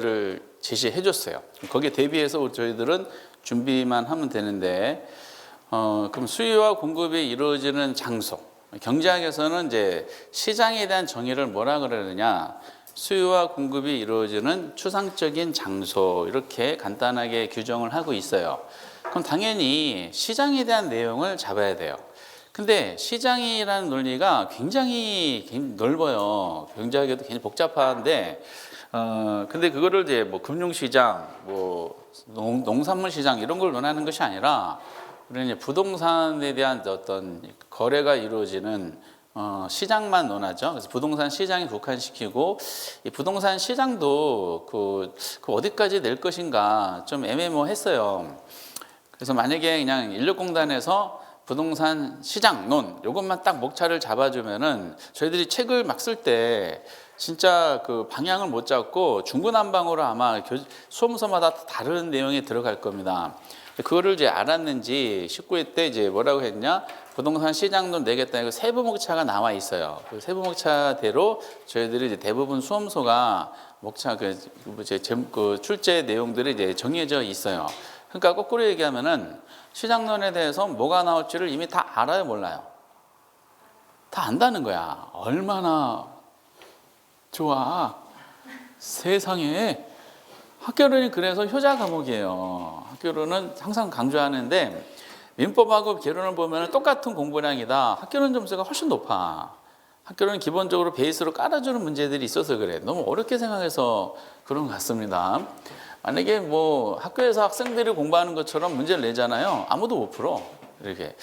를 제시해 줬어요. 거기에 대비해서 저희들은 준비만 하면 되는데, 그럼 수요와 공급이 이루어지는 장소. 경제학에서는 이제 시장에 대한 정의를 뭐라 그러느냐, 수요와 공급이 이루어지는 추상적인 장소, 이렇게 간단하게 규정을 하고 있어요. 그럼 당연히 시장에 대한 내용을 잡아야 돼요. 근데 시장이라는 논리가 굉장히 넓어요. 경제학에도 굉장히 복잡한데, 근데 그거를 이제 뭐 금융시장, 뭐 농산물 시장 이런 걸 논하는 것이 아니라, 우리는 이제 부동산에 대한 어떤 거래가 이루어지는 시장만 논하죠. 그래서 부동산 시장에 국한시키고, 이 부동산 시장도 그 어디까지 낼 것인가 좀 애매모호했어요. 그래서 만약에 그냥 인력공단에서 부동산 시장론 요것만 딱 목차를 잡아주면은 저희들이 책을 막 쓸 때 진짜 그 방향을 못 잡고 중구난방으로 아마 수험서마다 다른 내용이 들어갈 겁니다. 그거를 이제 알았는지 19회 때 이제 뭐라고 했냐, 부동산 시장론 내겠다, 이거 세부목차가 나와 있어요. 그 세부목차대로 저희들이 이제 대부분 수험서가 목차 그 출제 내용들이 이제 정해져 있어요. 그러니까 거꾸로 얘기하면은 시장론에 대해서 뭐가 나올지를 이미 다 알아요, 몰라요? 다 안다는 거야. 얼마나 좋아. 세상에. 학교론이 그래서 효자 과목이에요. 학교론은 항상 강조하는데, 민법하고 개론을 보면 똑같은 공부량이다. 학교론 점수가 훨씬 높아. 학교론은 기본적으로 베이스로 깔아주는 문제들이 있어서 그래. 너무 어렵게 생각해서 그런 것 같습니다. 만약에 뭐 학교에서 학생들이 공부하는 것처럼 문제를 내잖아요. 아무도 못 풀어. 이렇게.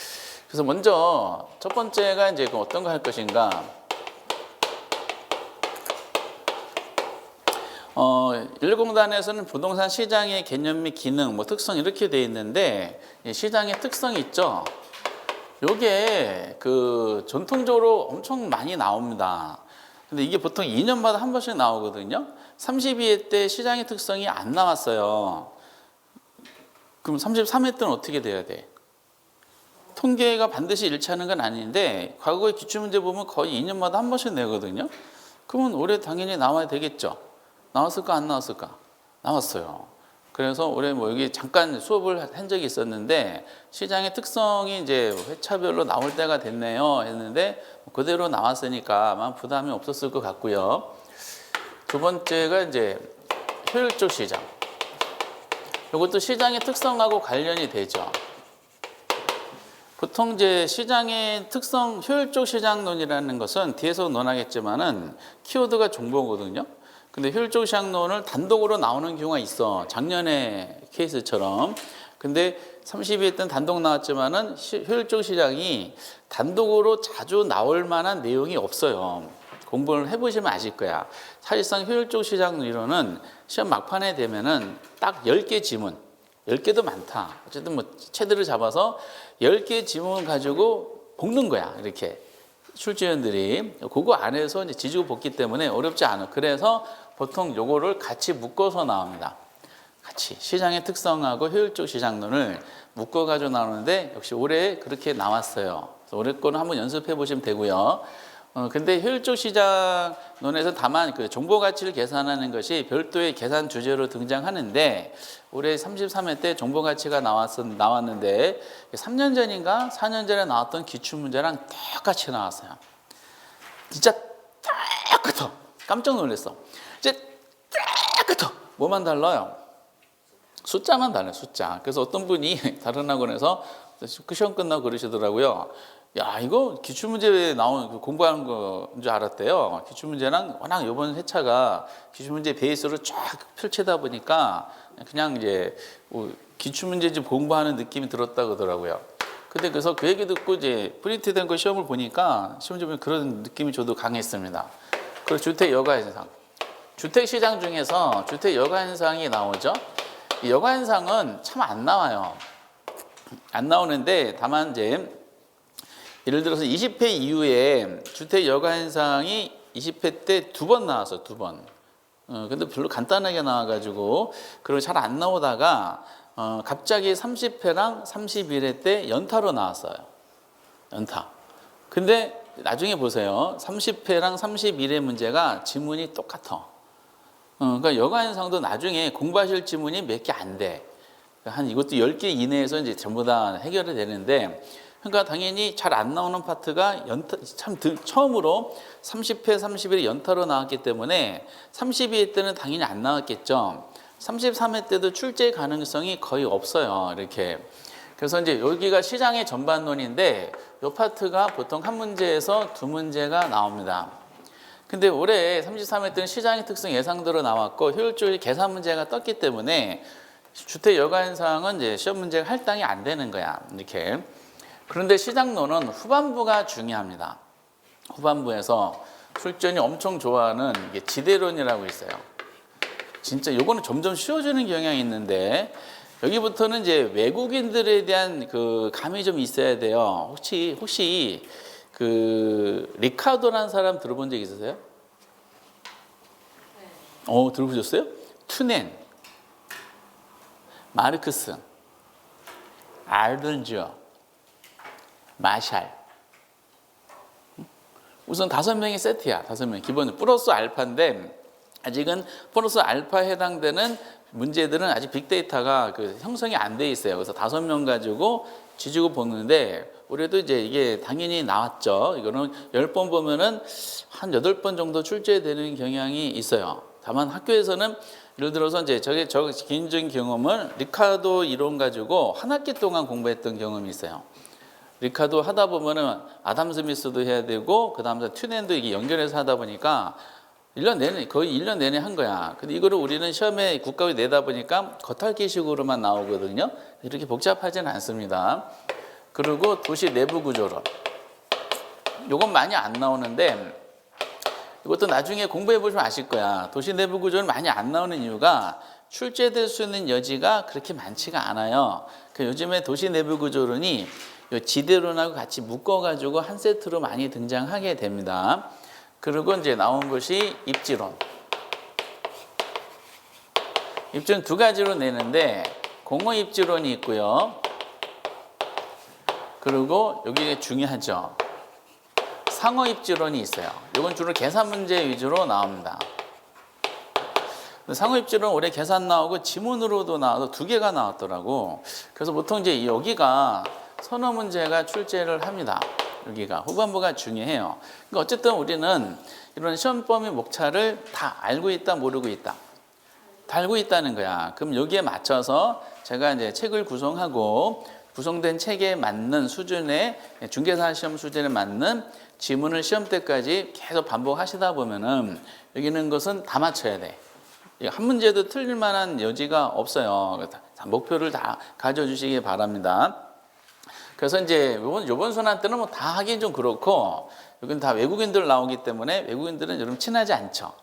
그래서 먼저 첫 번째가 이제 어떤 거 할 것인가. 인력공단에서는 부동산 시장의 개념 및 기능, 뭐 특성 이렇게 돼 있는데, 시장의 특성이 있죠. 요게 그 전통적으로 엄청 많이 나옵니다. 근데 이게 보통 2년마다 한 번씩 나오거든요. 32회 때 시장의 특성이 안 나왔어요. 그럼 33회 때는 어떻게 돼야 돼? 통계가 반드시 일치하는 건 아닌데, 과거의 기출문제 보면 거의 2년마다 한 번씩 내거든요. 그러면 올해 당연히 나와야 되겠죠. 나왔을까 안 나왔을까? 나왔어요. 그래서 올해 뭐 여기 잠깐 수업을 한 적이 있었는데, 시장의 특성이 이제 회차별로 나올 때가 됐네요 했는데, 그대로 나왔으니까 아마 부담이 없었을 것 같고요. 두 번째가 이제 효율적 시장. 이것도 시장의 특성하고 관련이 되죠. 보통 이제 시장의 특성, 효율적 시장론이라는 것은 뒤에서 논하겠지만은 키워드가 정보거든요. 근데 효율적 시장론을 단독으로 나오는 경우가 있어. 작년에 케이스처럼. 근데 32회 때는 단독 나왔지만은 효율적 시장이 단독으로 자주 나올 만한 내용이 없어요. 공부를 해보시면 아실 거야. 사실상 효율적 시장 이론은 시험 막판에 되면은 딱 10개 지문, 10개도 많다. 어쨌든 뭐 체들을 잡아서 10개 지문 가지고 볶는 거야. 이렇게 출제위원들이. 그거 안에서 이제 지지고 볶기 때문에 어렵지 않아. 그래서 보통 요거를 같이 묶어서 나옵니다. 같이 시장의 특성하고 효율적 시장론을 묶어가지고 나오는데, 역시 올해 그렇게 나왔어요. 그래서 올해 거는 한번 연습해 보시면 되고요. 근데 효율적 시장론에서 다만 그 정보 가치를 계산하는 것이 별도의 계산 주제로 등장하는데, 올해 33회 때 정보 가치가 나왔는데 3년 전인가 4년 전에 나왔던 기출 문제랑 똑같이 나왔어요. 진짜 똑같아. 깜짝 놀랐어. 이제 똑같아. 뭐만 달라요? 숫자만 달라요. 숫자. 그래서 어떤 분이 다른 학원에서 그 시험 끝나고 그러시더라고요. 야, 이거 기출문제 나온 공부하는 거인 줄 알았대요. 기출문제랑 워낙 이번 회차가 기출문제 베이스로 쫙 펼치다 보니까 그냥 이제 기출문제 좀 공부하는 느낌이 들었다 그러더라고요. 근데 그래서 그 얘기 듣고 이제 프린트된 거 시험을 보니까 시험 보면 그런 느낌이 저도 강했습니다. 그리고 주택 여가 현상. 주택 시장 중에서 주택 여가 현상이 나오죠. 이 여가 현상은 참 안 나와요. 안 나오는데, 다만 이제 예를 들어서 20회 이후에 주택 여가 현상이 20회 때 2번 나왔어, 2번. 근데 별로 간단하게 나와가지고, 그리고 잘 안 나오다가, 갑자기 30회랑 31회 때 연타로 나왔어요. 연타. 근데 나중에 보세요. 30회랑 31회 문제가 지문이 똑같아. 그러니까 여가 현상도 나중에 공부하실 지문이 몇 개 안 돼. 한 이것도 10개 이내에서 이제 전부 다 해결이 되는데, 그러니까 당연히 잘 안 나오는 파트가 처음으로 30회, 31회 연타로 나왔기 때문에 32회 때는 당연히 안 나왔겠죠. 33회 때도 출제 가능성이 거의 없어요. 이렇게. 그래서 이제 여기가 시장의 전반론인데 이 파트가 보통 한 문제에서 두 문제가 나옵니다. 근데 올해 33회 때는 시장의 특성 예상대로 나왔고 효율적인 계산 문제가 떴기 때문에 주택 여가 현상은 이제 시험 문제가 할당이 안 되는 거야. 이렇게. 그런데 시장론은 후반부가 중요합니다. 후반부에서 출전이 엄청 좋아하는 이게 지대론이라고 있어요. 진짜 요거는 점점 쉬워지는 경향이 있는데 여기부터는 이제 외국인들에 대한 그 감이 좀 있어야 돼요. 혹시 그 리카도라는 사람 들어본 적 있으세요? 네. 들어보셨어요? 투넨, 마르크스, 알던지어, 마샬. 우선 5명이 세트야. 5명. 기본 플러스 알파인데 아직은 플러스 알파에 해당되는 문제들은 아직 빅데이터가 그 형성이 안 돼 있어요. 그래서 5명 가지고 지지고 보는데 올해도 이제 이게 당연히 나왔죠. 이거는 10번 보면은 한 8번 정도 출제되는 경향이 있어요. 다만 학교에서는 예를 들어서 이제 저 개인적인 경험은 리카도 이론 가지고 한 학기 동안 공부했던 경험이 있어요. 리카도 하다 보면은 아담 스미스도 해야 되고 그다음에 튜넨도 이게 연결해서 하다 보니까 1년 내내 거의 1년 내내 한 거야. 근데 이거를 우리는 시험에 국가에 내다 보니까 겉핥기식으로만 나오거든요. 이렇게 복잡하지는 않습니다. 그리고 도시 내부 구조론. 이건 많이 안 나오는데 이것도 나중에 공부해 보시면 아실 거야. 도시 내부 구조는 많이 안 나오는 이유가 출제될 수 있는 여지가 그렇게 많지가 않아요. 요즘에 도시 내부 구조론이 지대론하고 같이 묶어가지고 한 세트로 많이 등장하게 됩니다. 그리고 이제 나온 것이 입지론. 입지론 2가지로 내는데 공허 입지론이 있고요. 그리고 여기 중요하죠. 상어 입지론이 있어요. 이건 주로 계산 문제 위주로 나옵니다. 상어 입지론 올해 계산 나오고 지문으로도 나와서 2개가 나왔더라고. 그래서 보통 이제 여기가 선어 문제가 출제를 합니다. 여기가 후반부가 중요해요. 그러니까 어쨌든 우리는 이런 시험 범위 목차를 다 알고 있다, 모르고 있다. 다 알고 있다는 거야. 그럼 여기에 맞춰서 제가 이제 책을 구성하고 구성된 책에 맞는 수준의 중개사 시험 수준에 맞는 지문을 시험 때까지 계속 반복하시다 보면은 여기는 것은 다 맞춰야 돼. 한 문제도 틀릴 만한 여지가 없어요. 목표를 다 가져주시기 바랍니다. 그래서 이제 요번 순환 때는 뭐 다 하긴 좀 그렇고 여기는 다 외국인들 나오기 때문에 외국인들은 여러분 친하지 않죠.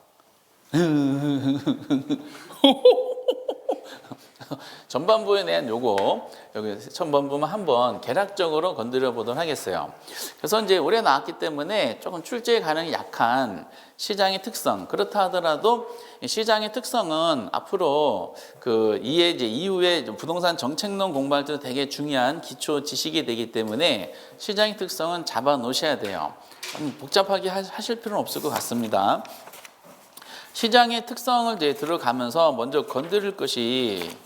전반부에 대한 요거 여기 전반부만 한번 개략적으로 건드려 보도록 하겠어요. 그래서 이제 올해 나왔기 때문에 조금 출제 가능이 약한 시장의 특성. 그렇다 하더라도 시장의 특성은 앞으로 그 이후에 부동산 정책론 공부할 때도 되게 중요한 기초 지식이 되기 때문에 시장의 특성은 잡아 놓으셔야 돼요. 복잡하게 하실 필요는 없을 것 같습니다. 시장의 특성을 이제 들어가면서 먼저 건드릴 것이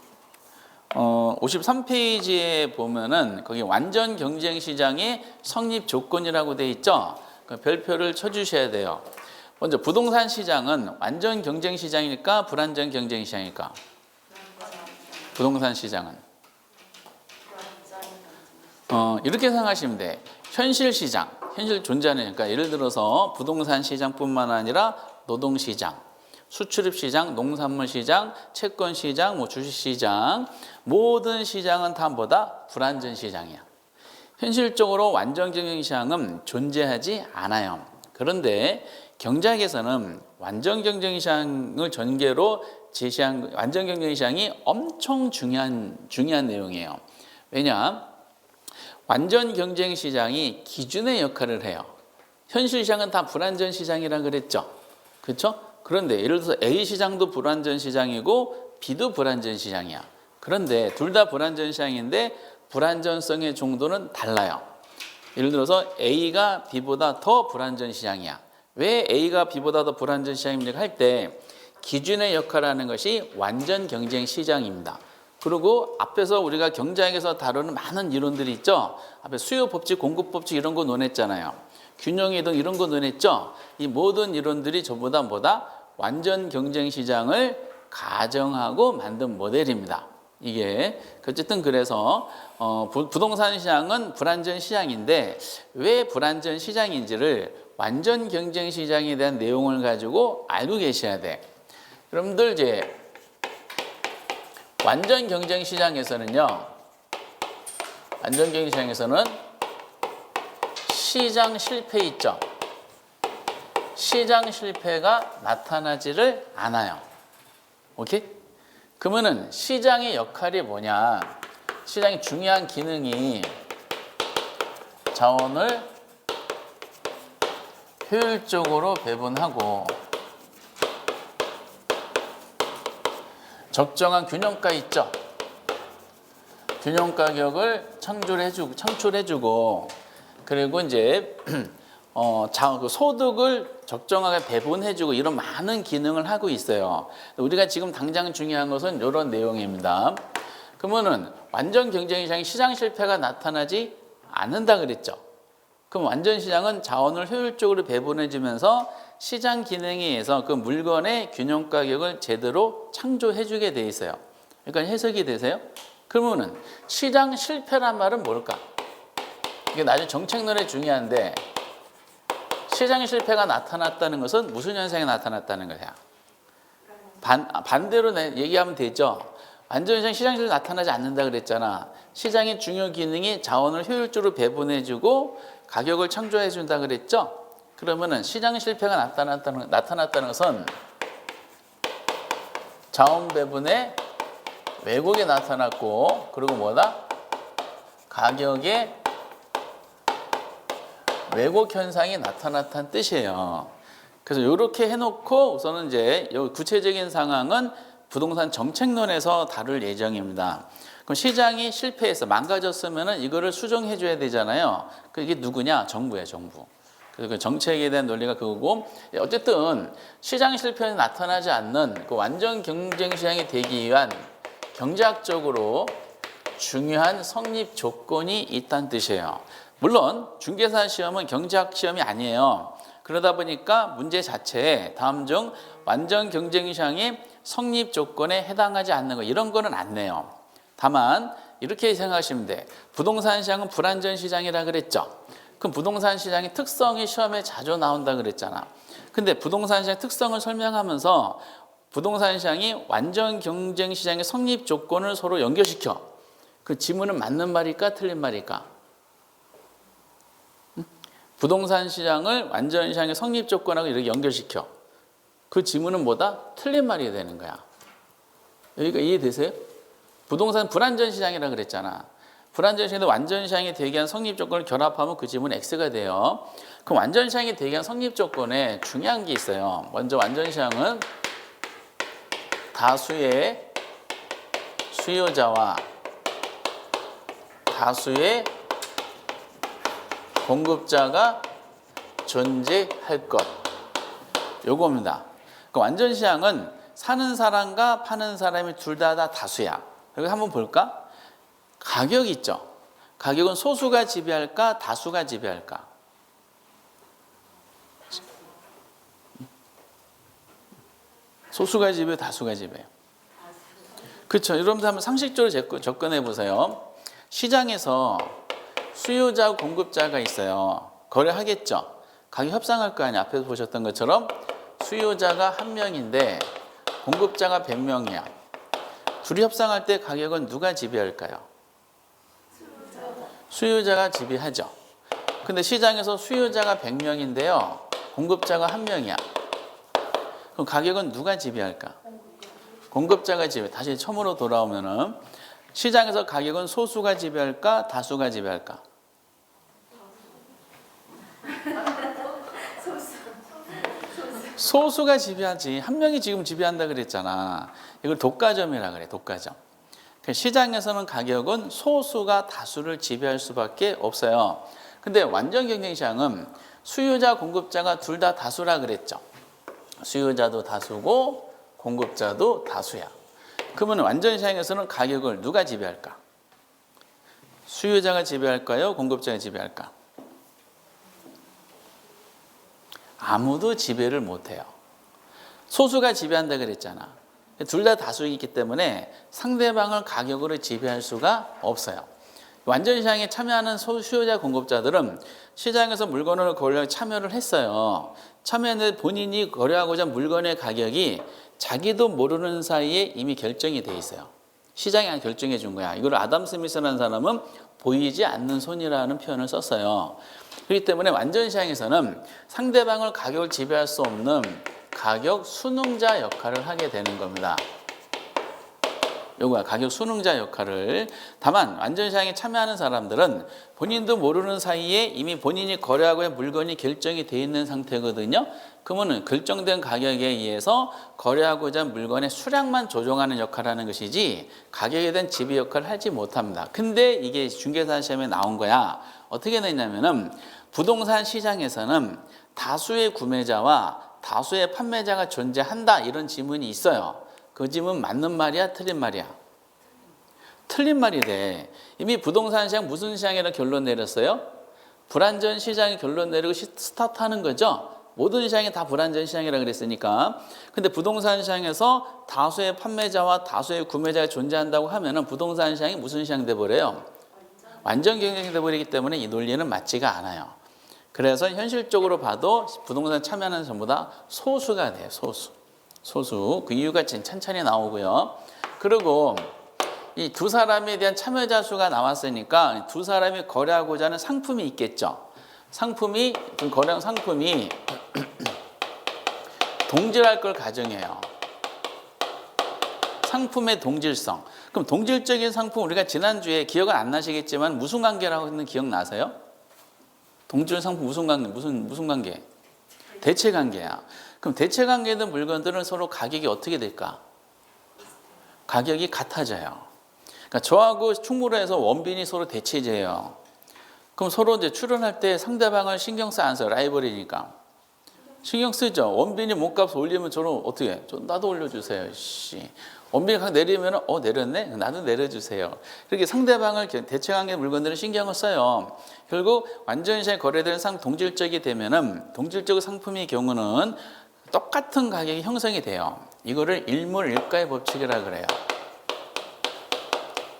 53페이지에 보면은 거기 완전 경쟁 시장의 성립 조건이라고 돼 있죠. 그 별표를 쳐주셔야 돼요. 먼저 부동산 시장은 완전 경쟁 시장일까, 불완전 경쟁 시장일까? 부동산 시장은 이렇게 생각하시면 돼. 현실 시장, 현실 존재하는 그러니까 예를 들어서 부동산 시장뿐만 아니라 노동 시장. 수출입 시장, 농산물 시장, 채권 시장, 주식 시장 모든 시장은 다 뭐다? 불완전 시장이야. 현실적으로 완전 경쟁 시장은 존재하지 않아요. 그런데 경제학에서는 완전 경쟁 시장을 전개로 제시한 완전 경쟁 시장이 엄청 중요한 내용이에요. 왜냐? 완전 경쟁 시장이 기준의 역할을 해요. 현실 시장은 다 불완전 시장이라 그랬죠. 그렇죠? 그런데 예를 들어서 A 시장도 불완전 시장이고 B도 불완전 시장이야. 그런데 둘 다 불완전 시장인데 불완전성의 정도는 달라요. 예를 들어서 A가 B보다 더 불완전 시장이야. 왜 A가 B보다 더 불완전 시장입니까? 할 때 기준의 역할을 하는 것이 완전 경쟁 시장입니다. 그리고 앞에서 우리가 경제학에서 다루는 많은 이론들이 있죠. 앞에 수요 법칙, 공급 법칙 이런 거 논했잖아요. 균형 이동 이런 거 논했죠. 이 모든 이론들이 전부 다 뭐다? 완전 경쟁 시장을 가정하고 만든 모델입니다. 이게 어쨌든 그래서 부동산 시장은 불안전 시장인데 왜 불안전 시장인지를 완전 경쟁 시장에 대한 내용을 가지고 알고 계셔야 돼. 여러분들 이제 완전 경쟁 시장에서는요. 완전 경쟁 시장에서는 시장 실패 있죠. 시장 실패가 나타나지를 않아요. 오케이? 그러면은 시장의 역할이 뭐냐? 시장의 중요한 기능이 자원을 효율적으로 배분하고 적정한 균형가 있죠. 균형 가격을 창출해주고 그리고 이제 소득을 적정하게 배분해주고 이런 많은 기능을 하고 있어요. 우리가 지금 당장 중요한 것은 이런 내용입니다. 그러면은 완전 경쟁 시장이 시장 실패가 나타나지 않는다 그랬죠. 그럼 완전 시장은 자원을 효율적으로 배분해주면서 시장 기능에 의해서 그 물건의 균형 가격을 제대로 창조해주게 돼 있어요. 그러니까 해석이 되세요? 그러면은 시장 실패란 말은 뭘까? 이게 나중에 정책론에 중요한데 시장 실패가 나타났다는 것은 무슨 현상이 나타났다는 거야? 반대로 얘기하면 되죠. 완전 시장 실패가 나타나지 않는다 그랬잖아. 시장의 중요 기능이 자원을 효율적으로 배분해주고 가격을 창조해준다 그랬죠. 그러면은 시장 실패가 나타났다는 것은 자원 배분에 왜곡이 나타났고 그리고 뭐다? 가격에 왜곡 현상이 나타났다는 뜻이에요. 그래서 이렇게 해놓고 우선은 이제 구체적인 상황은 부동산 정책론에서 다룰 예정입니다. 그럼 시장이 실패해서 망가졌으면은 이거를 수정해 줘야 되잖아요. 그게 누구냐? 정부예요, 정부. 그래서 그 정책에 대한 논리가 그거고 어쨌든 시장 실패는 나타나지 않는 그 완전 경쟁 시장이 되기 위한 경제학적으로 중요한 성립 조건이 있다는 뜻이에요. 물론 중개사 시험은 경제학 시험이 아니에요. 그러다 보니까 문제 자체에 다음 중 완전 경쟁 시장의 성립 조건에 해당하지 않는 거 이런 거는 안 내요. 다만 이렇게 생각하시면 돼. 부동산 시장은 불안전 시장이라 그랬죠. 그럼 부동산 시장의 특성이 시험에 자주 나온다 그랬잖아. 근데 부동산 시장 특성을 설명하면서 부동산 시장이 완전 경쟁 시장의 성립 조건을 서로 연결시켜. 그 지문은 맞는 말일까 틀린 말일까? 부동산 시장을 완전 시장의 성립 조건하고 이렇게 연결시켜. 그 지문은 뭐다? 틀린 말이 되는 거야. 여기가 이해되세요? 부동산 불안전 시장이라 그랬잖아. 불안전 시장에도 완전 시장이 되게 한 성립 조건을 결합하면 그 지문 X가 돼요. 그럼 완전 시장이 되게 한 성립 조건에 중요한 게 있어요. 먼저 완전 시장은 다수의 수요자와 다수의 공급자가 존재할 것. 요겁니다. 그 완전 시장은 사는 사람과 파는 사람이 둘 다 다수야. 여기 한번 볼까? 가격 있죠. 가격은 소수가 지배할까? 다수가 지배할까? 소수가 지배해요? 다수가 지배해요? 그렇죠. 여러분들 한번 상식적으로 접근해 보세요. 시장에서 수요자, 공급자가 있어요. 거래하겠죠. 가격 협상할 거 아니야. 앞에서 보셨던 것처럼 수요자가 1명인데 공급자가 100명이야. 둘이 협상할 때 가격은 누가 지배할까요? 수요자가 지배하죠. 근데 시장에서 수요자가 100명인데요. 공급자가 1명이야. 그럼 가격은 누가 지배할까? 공급자가 지배. 다시 처음으로 돌아오면은 시장에서 가격은 소수가 지배할까? 다수가 지배할까? 소수가 지배하지. 1명이 지금 지배한다 그랬잖아. 이걸 독과점이라 그래. 독과점. 시장에서는 가격은 소수가 다수를 지배할 수밖에 없어요. 근데 완전 경쟁 시장은 수요자, 공급자가 둘 다 다수라 그랬죠. 수요자도 다수고 공급자도 다수야. 그러면 완전 시장에서는 가격을 누가 지배할까? 수요자가 지배할까요? 공급자가 지배할까? 아무도 지배를 못해요. 소수가 지배한다 그랬잖아. 둘 다 다수이기 때문에 상대방을 가격으로 지배할 수가 없어요. 완전 시장에 참여하는 수요자 공급자들은 시장에서 물건을 거래하고 참여를 했어요. 참여했는데 본인이 거래하고자 한 물건의 가격이 자기도 모르는 사이에 이미 결정이 돼 있어요. 시장이 결정해 준 거야. 이걸 아담 스미스라는 사람은 보이지 않는 손이라는 표현을 썼어요. 그렇기 때문에 완전 시장에서는 상대방을 가격을 지배할 수 없는 가격 순응자 역할을 하게 되는 겁니다. 요거야, 가격 순응자 역할을. 다만 완전 시장에 참여하는 사람들은 본인도 모르는 사이에 이미 본인이 거래하고 한 물건이 결정이 돼 있는 상태거든요. 그러면 결정된 가격에 의해서 거래하고자 한 물건의 수량만 조정하는 역할을 하는 것이지 가격에 대한 지배 역할을 하지 못합니다. 근데 이게 중개사 시험에 나온 거야. 어떻게 되냐면은 부동산 시장에서는 다수의 구매자와 다수의 판매자가 존재한다, 이런 지문이 있어요. 그 질문 맞는 말이야, 틀린 말이야? 틀린 말이래. 이미 부동산 시장 무슨 시장이라 결론 내렸어요? 불안전 시장이 결론 내리고 스타트하는 거죠. 모든 시장이 다 불안전 시장이라 그랬으니까. 근데 부동산 시장에서 다수의 판매자와 다수의 구매자가 존재한다고 하면은 부동산 시장이 무슨 시장 돼버려요? 완전 경쟁이 돼버리기 때문에 이 논리는 맞지가 않아요. 그래서 현실적으로 봐도 부동산 참여하는 전부 다 소수가 돼요. 소수. 그 이유가 천천히 나오고요. 그리고 이 두 사람에 대한 참여자 수가 나왔으니까 두 사람이 거래하고자 하는 상품이 있겠죠. 거래한 상품이 동질할 걸 가정해요. 상품의 동질성. 그럼 동질적인 상품, 우리가 지난주에 기억은 안 나시겠지만 무슨 관계라고 했는 기억 나세요? 동질 상품 무슨 관계? 대체 관계야. 그럼 대체 관계에 있는 물건들은 서로 가격이 어떻게 될까? 가격이 같아져요. 그러니까 저하고 충무로에서 원빈이 서로 대체제예요. 그럼 서로 이제 출연할 때 상대방을 신경 써 안 써요? 라이벌이니까. 신경 쓰죠. 원빈이 몸값 올리면 저는 어떻게 해? 나도 올려주세요. 원빈이 각 내리면 내렸네? 나도 내려주세요. 그렇게 상대방을 대체관계 물건들은 신경을 써요. 결국 완전 시장에 거래되는 동질적이 되면은 동질적 상품의 경우는 똑같은 가격이 형성이 돼요. 이거를 일물일가의 법칙이라 그래요.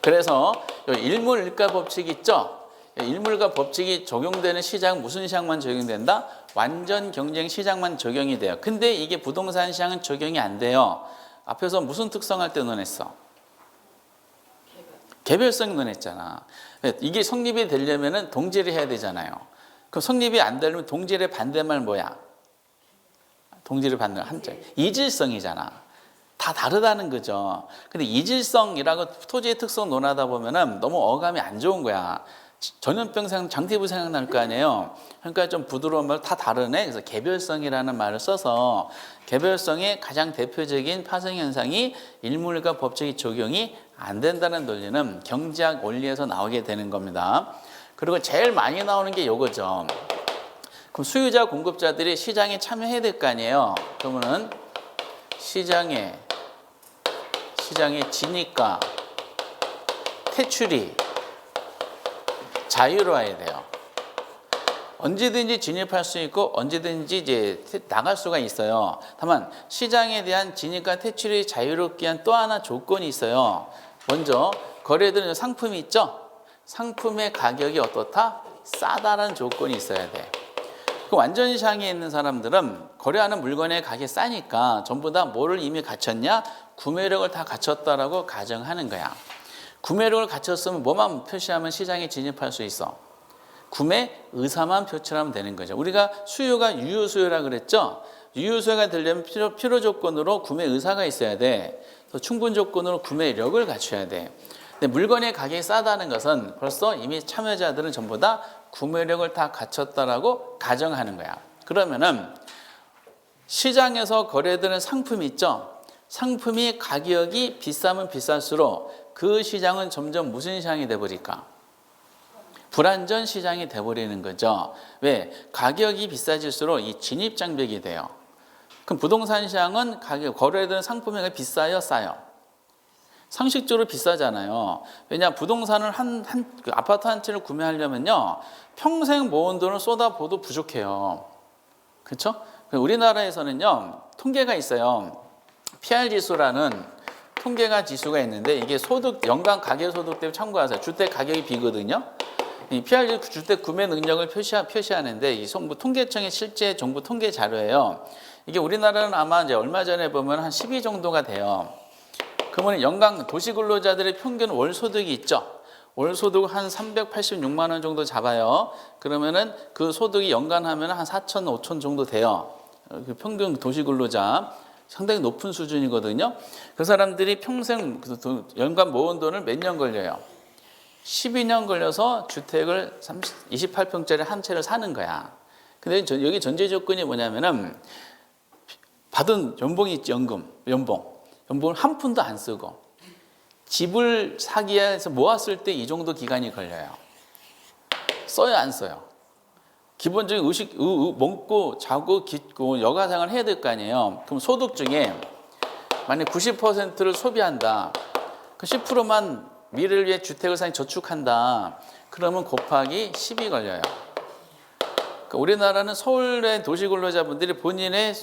그래서 일물일가 법칙 있죠? 일물일가 법칙이 적용되는 시장, 무슨 시장만 적용된다? 완전 경쟁 시장만 적용이 돼요. 근데 이게 부동산 시장은 적용이 안 돼요. 앞에서 무슨 특성할 때 논했어? 개별성 논했잖아. 이게 성립이 되려면 동질을 해야 되잖아요. 그럼 성립이 안 되려면 동질의 반대말 뭐야? 동질의 반대말 한자. 이질성이잖아. 다 다르다는 거죠. 근데 이질성이라고 토지의 특성 논하다 보면은 너무 어감이 안 좋은 거야. 전염병 장티브 생각날 거 아니에요. 그러니까 좀 부드러운 말 다 다르네. 그래서 개별성이라는 말을 써서 개별성의 가장 대표적인 파생 현상이 일물일가 법칙이 적용이 안 된다는 논리는 경제학 원리에서 나오게 되는 겁니다. 그리고 제일 많이 나오는 게 요거죠. 그럼 수요자 공급자들이 시장에 참여해야 될 거 아니에요. 그러면은 시장의 진입과 퇴출이 자유로워야 돼요. 언제든지 진입할 수 있고 언제든지 이제 나갈 수가 있어요. 다만 시장에 대한 진입과 퇴출이 자유롭게 한 또 하나 조건이 있어요. 먼저 거래되는 상품이 있죠. 상품의 가격이 어떻다? 싸다라는 조건이 있어야 돼. 그 완전 시장에 있는 사람들은 거래하는 물건의 가격이 싸니까 전부 다 뭐를 이미 갖췄냐? 구매력을 다 갖췄다라고 가정하는 거야. 구매력을 갖췄으면 뭐만 표시하면 시장에 진입할 수 있어? 구매 의사만 표출하면 되는 거죠. 우리가 수요가 유효수요라 그랬죠? 유효수요가 되려면 필요 조건으로 구매 의사가 있어야 돼. 또 충분 조건으로 구매력을 갖춰야 돼. 근데 물건의 가격이 싸다는 것은 벌써 이미 참여자들은 전부 다 구매력을 다 갖췄다라고 가정하는 거야. 그러면은 시장에서 거래되는 상품이 있죠? 상품이 가격이 비싸면 비쌀수록 그 시장은 점점 무슨 시장이 돼버릴까? 불안전 시장이 돼버리는 거죠. 왜? 가격이 비싸질수록 이 진입장벽이 돼요. 그럼 부동산 시장은 가격, 거래되는 상품이 비싸요, 싸요? 상식적으로 비싸잖아요. 왜냐, 부동산을 그 아파트 한 채를 구매하려면요, 평생 모은 돈을 쏟아부어도 부족해요. 그렇죠? 우리나라에서는요, 통계가 있어요. PR 지수라는 통계가 지수가 있는데, 이게 소득, 연간 가계소득 대비 참고하세요. 주택 가격이 비거든요. 이 PR 지수 주택 구매 능력을 표시하는데, 이 정부 통계청의 실제 정부 통계 자료예요. 이게 우리나라는 아마 이제 얼마 전에 보면 한 12 정도가 돼요. 그러면 연간 도시근로자들의 평균 월소득이 있죠. 월소득 한 386만 원 정도 잡아요. 그러면은 그 소득이 연간 하면 한 4천, 5천 정도 돼요. 그 평균 도시근로자 상당히 높은 수준이거든요. 그 사람들이 평생 연간 모은 돈을 몇 년 걸려요? 12년 걸려서 주택을 28평짜리 한 채를 사는 거야. 근데 여기 전제 조건이 뭐냐면은 받은 연봉이 있지, 연봉을 한 푼도 안 쓰고 집을 사기 위해서 모았을 때 이 정도 기간이 걸려요. 써요, 안 써요? 기본적인 먹고 자고 깃고 여가생활을 해야 될 거 아니에요. 그럼 소득 중에 만약 90%를 소비한다. 그 10%만 미래를 위해 주택을 사니 저축한다. 그러면 곱하기 10이 걸려요. 그러니까 우리나라는 서울의 도시근로자분들이 본인의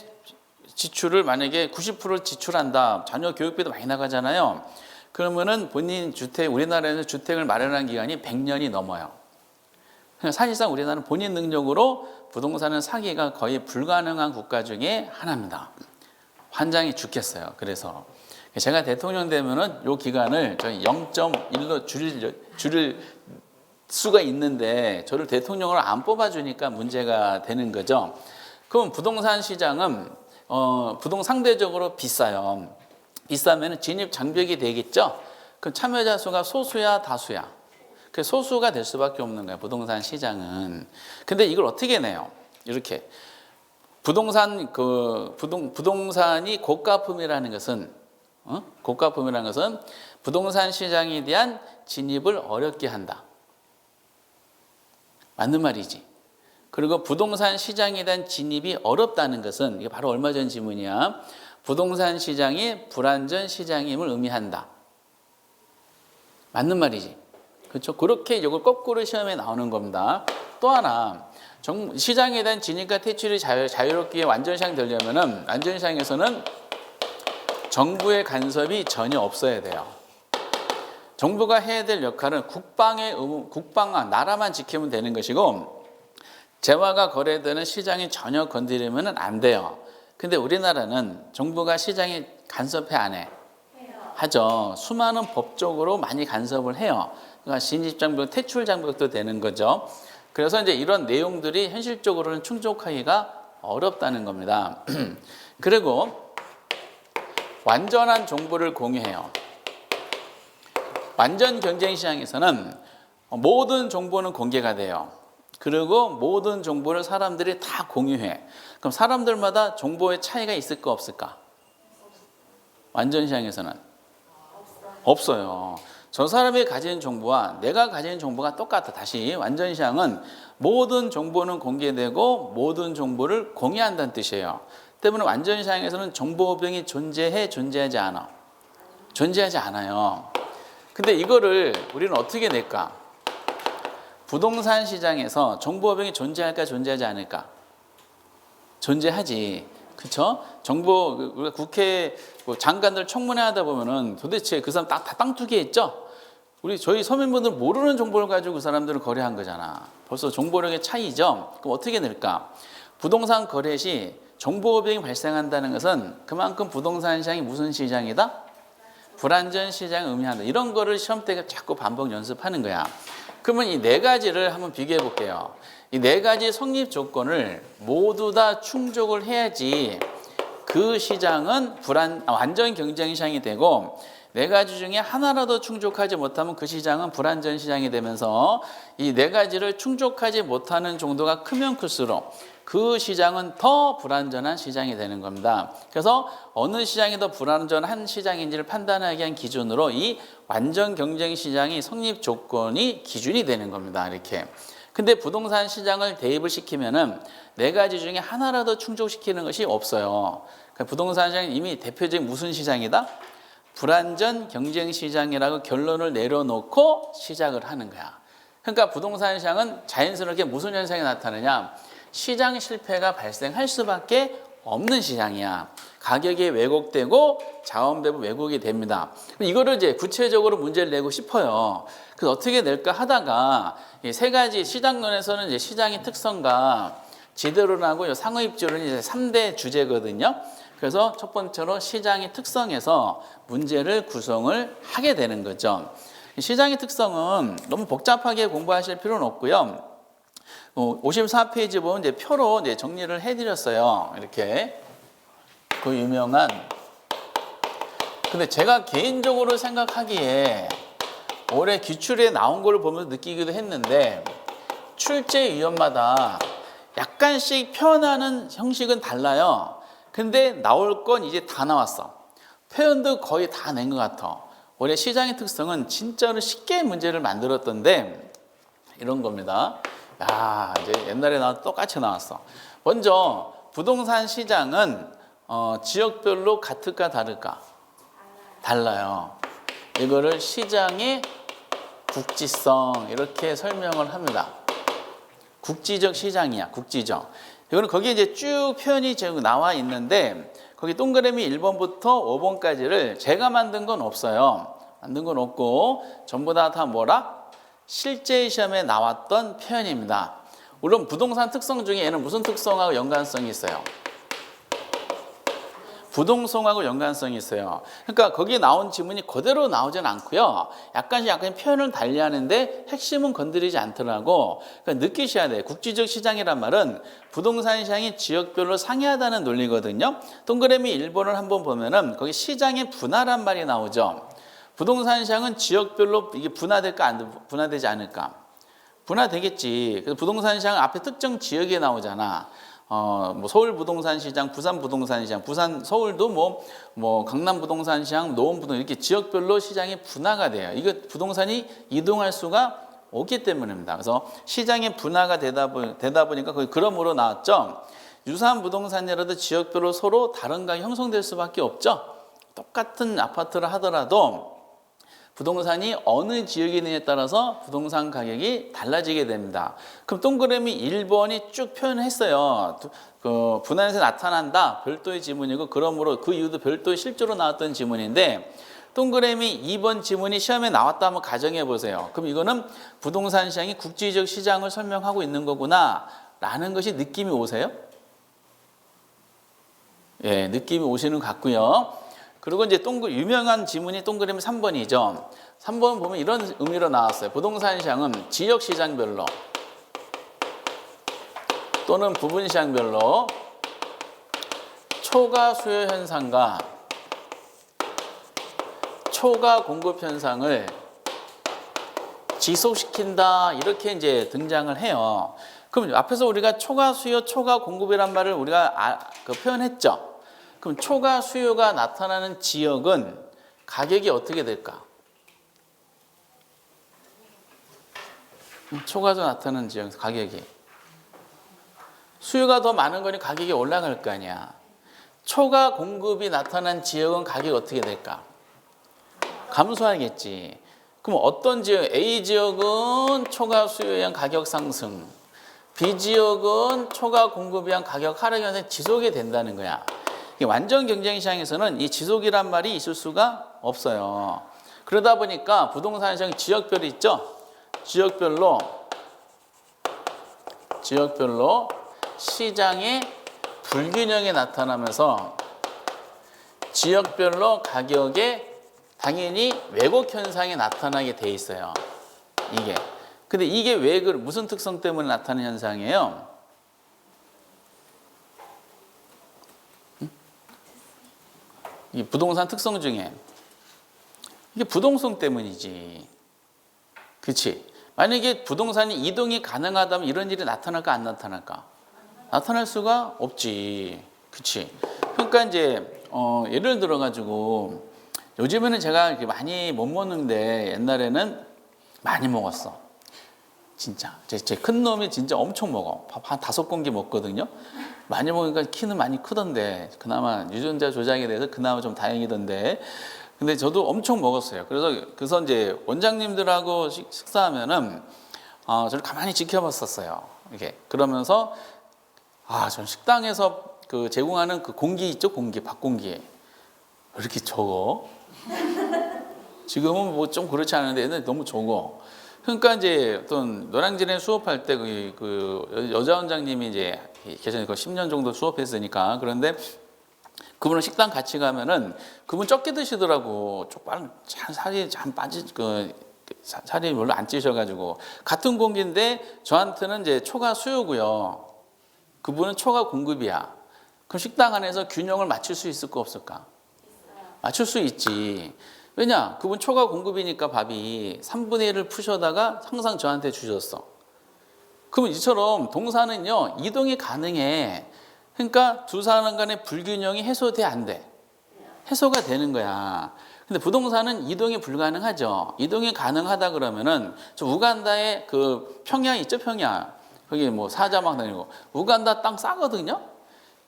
지출을 만약에 90%를 지출한다. 자녀 교육비도 많이 나가잖아요. 그러면은 본인 주택, 우리나라에서 주택을 마련한 기간이 100년이 넘어요. 사실상 우리나라는 본인 능력으로 부동산을 사기가 거의 불가능한 국가 중에 하나입니다. 환장이 죽겠어요. 그래서 제가 대통령 되면은 요 기간을 저희 0.1로 줄일 수가 있는데 저를 대통령을 안 뽑아주니까 문제가 되는 거죠. 그럼 부동산 시장은 상대적으로 비싸요. 비싸면 진입 장벽이 되겠죠. 그럼 참여자 수가 소수야, 다수야? 그 소수가 될 수밖에 없는 거예요. 부동산 시장은. 근데 이걸 어떻게 내요? 이렇게 부동산이 고가품이라는 것은 부동산 시장에 대한 진입을 어렵게 한다. 맞는 말이지. 그리고 부동산 시장에 대한 진입이 어렵다는 것은 이게 바로 얼마 전 지문이야. 부동산 시장이 불안전 시장임을 의미한다. 맞는 말이지. 그렇죠? 그렇게 이걸 거꾸로 시험에 나오는 겁니다. 또 하나, 시장에 대한 진입과 퇴출이 자유롭게 완전시장 되려면은 완전시장에서는 정부의 간섭이 전혀 없어야 돼요. 정부가 해야 될 역할은 국방만, 나라만 지키면 되는 것이고 재화가 거래되는 시장이 전혀 건드리면 안 돼요. 근데 우리나라는 정부가 시장에 간섭해 안 해? 하죠. 수많은 법적으로 많이 간섭을 해요. 그러니까 진입장벽, 퇴출장벽도 되는 거죠. 그래서 이제 이런 내용들이 현실적으로는 충족하기가 어렵다는 겁니다. 그리고 완전한 정보를 공유해요. 완전 경쟁 시장에서는 모든 정보는 공개가 돼요. 그리고 모든 정보를 사람들이 다 공유해. 그럼 사람들마다 정보의 차이가 있을까 없을까? 완전 시장에서는 없어요. 저 사람이 가진 정보와 내가 가진 정보가 똑같아. 다시 완전 시장은 모든 정보는 공개되고 모든 정보를 공유한다는 뜻이에요. 때문에 완전 시장에서는 정보병이 존재하지 않아? 존재하지 않아요. 근데 이거를 우리는 어떻게 낼까? 부동산 시장에서 정보병이 존재할까 존재하지 않을까? 존재하지. 그렇죠? 정보, 우리가 국회 장관들 청문회 하다 보면은 도대체 그 사람 다 땅두개 했죠? 저희 서민분들 모르는 정보를 가지고 그 사람들을 거래한 거잖아. 벌써 정보력의 차이죠? 그럼 어떻게 낼까? 부동산 거래 시 정보병이 발생한다는 것은 그만큼 부동산 시장이 무슨 시장이다? 불안전 시장을 의미한다. 이런 거를 시험 때 자꾸 반복 연습하는 거야. 그러면 이 네 가지를 한번 비교해 볼게요. 이 네 가지 성립 조건을 모두 다 충족을 해야지 그 시장은 완전 경쟁 시장이 되고 네 가지 중에 하나라도 충족하지 못하면 그 시장은 불안전 시장이 되면서 이 네 가지를 충족하지 못하는 정도가 크면 클수록 그 시장은 더 불안전한 시장이 되는 겁니다. 그래서 어느 시장이 더 불안전한 시장인지를 판단하기 위한 기준으로 이 완전 경쟁 시장이 성립 조건이 기준이 되는 겁니다. 이렇게. 근데 부동산 시장을 대입을 시키면은 네 가지 중에 하나라도 충족시키는 것이 없어요. 그러니까 부동산 시장은 이미 대표적인 무슨 시장이다? 불안전 경쟁 시장이라고 결론을 내려놓고 시작을 하는 거야. 그러니까 부동산 시장은 자연스럽게 무슨 현상이 나타나냐? 시장 실패가 발생할 수밖에 없는 시장이야. 가격이 왜곡되고 자원 배분 왜곡이 됩니다. 이거를 이제 구체적으로 문제를 내고 싶어요. 그래서 어떻게 낼까 하다가 이 세 가지 시장론에서는 이제 시장의 특성과 지대로라고 상호입지로는 이제 3대 주제거든요. 그래서 첫 번째로 시장의 특성에서 문제를 구성을 하게 되는 거죠. 시장의 특성은 너무 복잡하게 공부하실 필요는 없고요. 54페이지 보면 이제 표로 이제 정리를 해드렸어요. 이렇게 그 유명한. 근데 제가 개인적으로 생각하기에 올해 기출에 나온 걸 보면서 느끼기도 했는데 출제 위원마다 약간씩 표현하는 형식은 달라요. 근데 나올 건 이제 다 나왔어. 표현도 거의 다 낸 것 같아. 올해 시장의 특성은 진짜로 쉽게 문제를 만들었던데 이런 겁니다. 야, 이제 옛날에 나와 똑같이 나왔어. 먼저 부동산 시장은 지역별로 같을까 다를까? 달라요. 이거를 시장의 국지성 이렇게 설명을 합니다. 국지적 시장이야, 국지적. 이거는 거기에 이제 쭉 표현이 지금 나와 있는데 거기 동그라미 1번부터 5번까지를 제가 만든 건 없어요. 만든 건 없고 전부 다 뭐라? 실제 시험에 나왔던 표현입니다. 물론 부동산 특성 중에 얘는 무슨 특성하고 연관성이 있어요? 부동성하고 연관성이 있어요. 그러니까 거기에 나온 지문이 그대로 나오진 않고요. 약간 표현을 달리하는데 핵심은 건드리지 않더라고. 그러니까 느끼셔야 돼요. 국지적 시장이란 말은 부동산 시장이 지역별로 상이하다는 논리거든요. 동그라미 1번을 한번 보면은 거기 시장의 분화란 말이 나오죠. 부동산 시장은 지역별로 이게 분화될까 안 분화되지 않을까? 분화되겠지. 그래서 부동산 시장 앞에 특정 지역에 나오잖아. 뭐 서울 부동산 시장, 부산 부동산 시장, 부산 서울도 뭐 강남 부동산 시장, 노원 부동산 이렇게 지역별로 시장이 분화가 돼요. 이거 부동산이 이동할 수가 없기 때문입니다. 그래서 시장의 분화가 되다 보니까 거기 그러므로 나왔죠. 유사한 부동산이라도 지역별로 서로 다른 가격이 형성될 수밖에 없죠. 똑같은 아파트를 하더라도 부동산이 어느 지역에 있느냐에 따라서 부동산 가격이 달라지게 됩니다. 그럼 동그라미 1번이 쭉 표현했어요. 그 분할에서 나타난다. 별도의 지문이고 그러므로 그 이유도 별도의 실제로 나왔던 지문인데 동그라미 2번 지문이 시험에 나왔다 한번 가정해 보세요. 그럼 이거는 부동산 시장이 국지적 시장을 설명하고 있는 거구나 라는 것이 느낌이 오세요? 예, 느낌이 오시는 것 같고요. 그리고 이제 유명한 지문이 동그라미 3번이죠. 3번 보면 이런 의미로 나왔어요. 부동산 시장은 지역 시장별로 또는 부분 시장별로 초과 수요 현상과 초과 공급 현상을 지속시킨다 이렇게 이제 등장을 해요. 그럼 앞에서 우리가 초과 수요, 초과 공급이란 말을 우리가 표현했죠. 그럼 초과 수요가 나타나는 지역은 가격이 어떻게 될까? 초과가 나타나는 지역 가격이 수요가 더 많은 거니 가격이 올라갈 거 아니야. 초과 공급이 나타난 지역은 가격이 어떻게 될까? 감소하겠지. 그럼 어떤 지역? A 지역은 초과 수요에 의한 가격 상승, B 지역은 초과 공급에 의한 가격 하락 현상이 지속이 된다는 거야. 완전 경쟁 시장에서는 이 지속이란 말이 있을 수가 없어요. 그러다 보니까 부동산 시장 지역별이 있죠. 지역별로 시장의 불균형이 나타나면서 지역별로 가격에 당연히 왜곡 현상이 나타나게 돼 있어요. 이게. 근데 이게 왜 무슨 특성 때문에 나타나는 현상이에요? 이 부동산 특성 중에 이게 부동성 때문이지. 그렇지? 만약에 부동산이 이동이 가능하다면 이런 일이 나타날까 안 나타날까? 나타날 수가 없지. 그렇지? 그러니까 이제 예를 들어 가지고 요즘에는 제가 이렇게 많이 못 먹는데 옛날에는 많이 먹었어. 진짜 제 큰 놈이 진짜 엄청 먹어. 밥 한 5공기 먹거든요. 많이 먹으니까 키는 많이 크던데 그나마 유전자 조작에 대해서 그나마 좀 다행이던데. 근데 저도 엄청 먹었어요. 그래서 이제 원장님들하고 식사하면은 저를 가만히 지켜봤었어요. 이게 그러면서 저는 식당에서 그 제공하는 그 공기 있죠, 공기 밥 공기 왜 이렇게 적어? 지금은 뭐 좀 그렇지 않은데 옛날에 너무 적어. 그러니까 이제 어떤 노량진에 수업할 때 그 여자 원장님이 이제 계전에 10년 정도 수업했으니까. 그런데 그분은 식당 같이 가면은 그분 적게 드시더라고. 쪽발 살이 참 살이 별로 안 찌셔가지고 같은 공기인데 저한테는 이제 초과 수요고요. 그분은 초과 공급이야. 그럼 식당 안에서 균형을 맞출 수 있을까 없을까? 맞출 수 있지. 왜냐? 그분 초과 공급이니까 밥이 3분의 1을 푸셔다가 항상 저한테 주셨어. 그러면 이처럼 동사는요 이동이 가능해. 그러니까 두 사람 간의 불균형이 해소돼 안 돼? 해소가 되는 거야. 근데 부동산은 이동이 불가능하죠. 이동이 가능하다 그러면은 저 우간다의 그 평양 있죠, 평양. 거기 뭐 사자막 다니고 우간다 땅 싸거든요.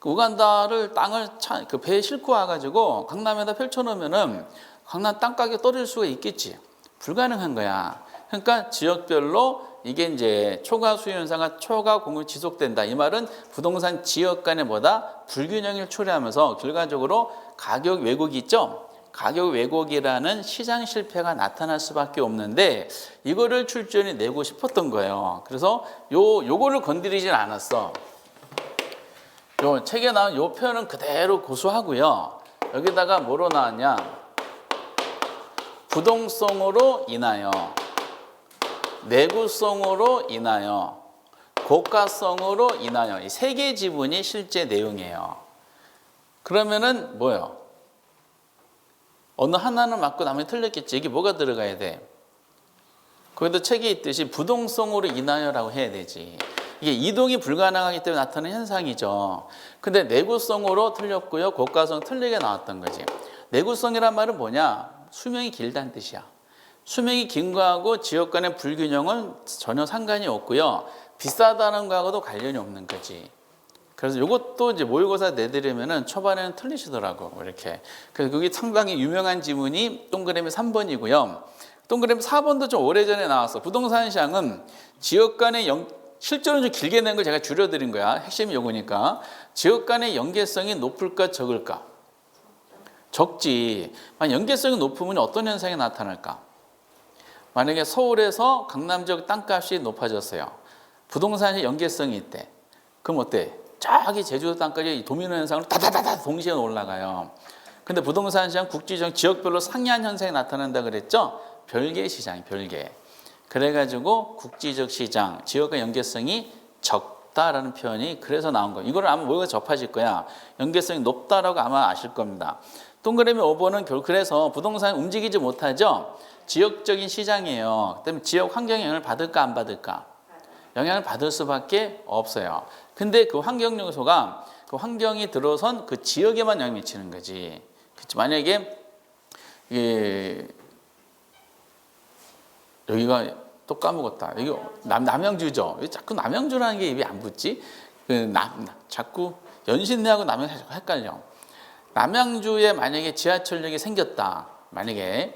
그 우간다를 땅을 그 배에 싣고 와가지고 강남에다 펼쳐놓으면은 강남 땅 가격 떨어질 수가 있겠지. 불가능한 거야. 그러니까 지역별로 이게 이제 초과 수요 현상과 초과 공급이 지속된다. 이 말은 부동산 지역 간에 뭐다? 불균형을 초래하면서 결과적으로 가격 왜곡이 있죠. 가격 왜곡이라는 시장 실패가 나타날 수밖에 없는데 이거를 출전이 내고 싶었던 거예요. 그래서 요거를 건드리진 않았어. 요 책에 나온 요 표현은 그대로 고수하고요. 여기다가 뭐로 나왔냐? 부동성으로 인하여, 내구성으로 인하여, 고가성으로 인하여 이 세 개 지분이 실제 내용이에요. 그러면은 뭐예요? 어느 하나는 맞고 나머지 틀렸겠지. 이게 뭐가 들어가야 돼? 거기도 책에 있듯이 부동성으로 인하여라고 해야 되지. 이게 이동이 불가능하기 때문에 나타나는 현상이죠. 근데 내구성으로 틀렸고요. 고가성 틀리게 나왔던 거지. 내구성이란 말은 뭐냐? 수명이 길다는 뜻이야. 수명이 긴 거하고 지역 간의 불균형은 전혀 상관이 없고요. 비싸다는 거하고도 관련이 없는 거지. 그래서 이것도 이제 모의고사 내드리면은 초반에는 틀리시더라고. 이렇게. 그래서 그게 상당히 유명한 지문이 동그라미 3번이고요. 동그라미 4번도 좀 오래전에 나왔어. 부동산 시장은 지역 간의 실제로는 좀 길게 낸 걸 제가 줄여드린 거야. 핵심이 요거니까. 지역 간의 연계성이 높을까 적을까? 적지. 만약 연계성이 높으면 어떤 현상이 나타날까? 만약에 서울에서 강남 지역 땅값이 높아졌어요. 부동산의 연계성이 있대. 그럼 어때? 저기 제주도 땅까지 도미노 현상으로 다다다다 동시에 올라가요. 근데 부동산 시장 국지적 지역별로 상이한 현상이 나타난다 그랬죠? 별개 시장이 별개. 그래가지고 국지적 시장, 지역과 연계성이 적다라는 표현이 그래서 나온 거예요. 이걸 아마 모의고사 접하실 거야. 연계성이 높다라고 아마 아실 겁니다. 동그라미 5번은 그래서 부동산이 움직이지 못하죠. 지역적인 시장이에요. 그다음에 지역 환경 영향을 받을까 안 받을까? 영향을 받을 수밖에 없어요. 근데 그 환경 요소가 그 환경이 들어선 그 지역에만 영향을 미치는 거지. 만약에 여기가 또 까먹었다. 여기 남양주죠. 자꾸 남양주라는 게 입에 안 붙지? 자꾸 연신내하고 남양주 자꾸 헷갈려. 남양주에 만약에 지하철역이 생겼다. 만약에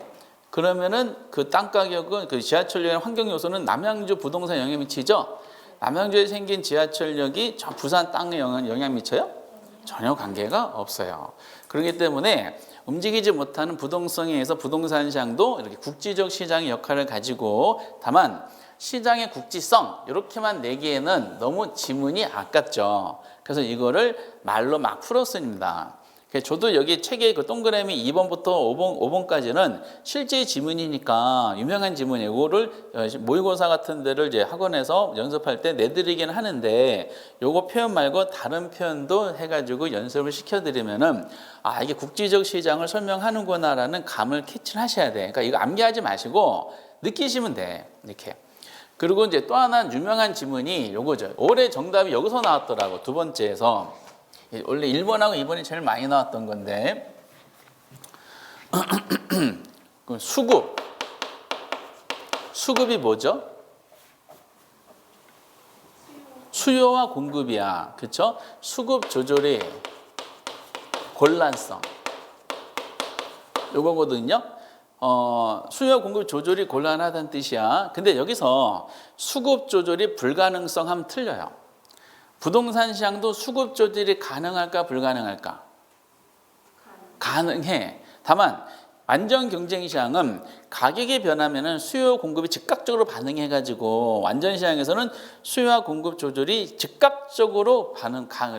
그러면은 그 땅 가격은 그 지하철역의 환경 요소는 남양주 부동산 영향 미치죠. 남양주에 생긴 지하철역이 저 부산 땅에 영향 미쳐요? 전혀 관계가 없어요. 그렇기 때문에 움직이지 못하는 부동성에 의해서 부동산 시장도 이렇게 국지적 시장의 역할을 가지고 다만 시장의 국지성 이렇게만 내기에는 너무 지문이 아깝죠. 그래서 이거를 말로 막 풀었습니다. 저도 여기 책에 그 동그라미 2번부터 5번까지는 실제 지문이니까 유명한 지문이에요. 이거를 모의고사 같은 데를 이제 학원에서 연습할 때 내드리긴 하는데 요거 표현 말고 다른 표현도 해가지고 연습을 시켜드리면은 이게 국지적 시장을 설명하는구나라는 감을 캐치를 하셔야 돼. 그러니까 이거 암기하지 마시고 느끼시면 돼. 이렇게. 그리고 이제 또 하나 유명한 지문이 요거죠. 올해 정답이 여기서 나왔더라고. 두 번째에서. 원래 1번하고 2번이 제일 많이 나왔던 건데 수급이 뭐죠? 수요와 공급이야. 그쵸? 수급 조절의 곤란성. 요거거든요. 수요 공급 조절이 곤란하다는 뜻이야. 근데 여기서 수급 조절이 불가능성 하면 틀려요. 부동산 시장도 수급 조절이 가능할까 불가능할까? 가능해. 다만 완전 경쟁 시장은 가격이 변하면은 수요 공급이 즉각적으로 반응해가지고 완전 시장에서는 수요와 공급 조절이 즉각적으로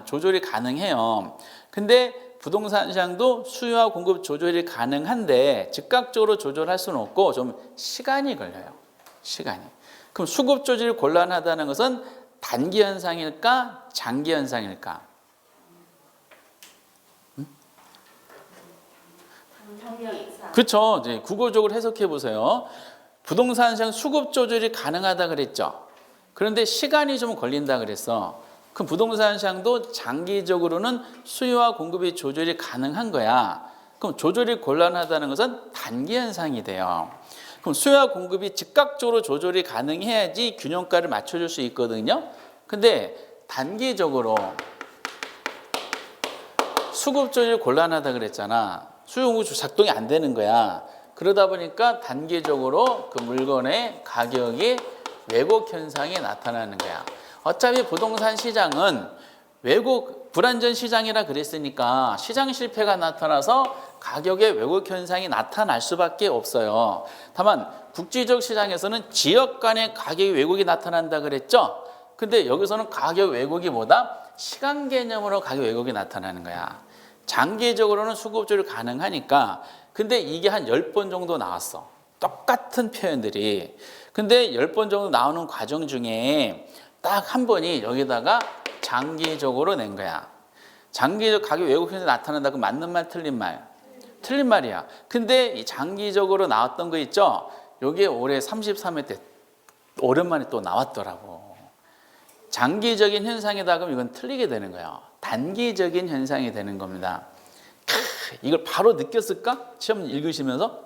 조절이 가능해요. 근데 부동산 시장도 수요와 공급 조절이 가능한데 즉각적으로 조절할 수는 없고 좀 시간이 걸려요. 시간이. 그럼 수급 조절이 곤란하다는 것은 단기 현상일까? 장기 현상일까? 그렇죠. 이제 국어적으로 해석해 보세요. 부동산 시장 수급 조절이 가능하다 그랬죠. 그런데 시간이 좀 걸린다 그랬어. 그럼 부동산 시장도 장기적으로는 수요와 공급이 조절이 가능한 거야. 그럼 조절이 곤란하다는 것은 단기 현상이 돼요. 그럼 수요와 공급이 즉각적으로 조절이 가능해야지 균형가를 맞춰줄 수 있거든요. 근데 단기적으로 수급 조절이 곤란하다 그랬잖아. 수요 공급 작동이 안 되는 거야. 그러다 보니까 단기적으로 그 물건의 가격이 왜곡 현상이 나타나는 거야. 어차피 부동산 시장은 왜곡 불안전 시장이라 그랬으니까 시장 실패가 나타나서 가격의 왜곡 현상이 나타날 수밖에 없어요. 다만 국제적 시장에서는 지역 간의 가격의 왜곡이 나타난다 그랬죠. 근데 여기서는 가격 왜곡이 뭐다? 시간 개념으로 가격 왜곡이 나타나는 거야. 장기적으로는 수급 조절 가능하니까. 근데 이게 한 10번 정도 나왔어. 똑같은 표현들이. 근데 10번 정도 나오는 과정 중에 딱 한 번이 여기다가 장기적으로 낸 거야. 장기적 가격 왜곡 현상이 나타난다고 맞는 말 틀린 말? 틀린 말이야. 근데 이 장기적으로 나왔던 거 있죠? 요게 올해 33회 때 오랜만에 또 나왔더라고. 장기적인 현상이다 그러면 이건 틀리게 되는 거예요. 단기적인 현상이 되는 겁니다. 이걸 바로 느꼈을까? 시험 읽으시면서?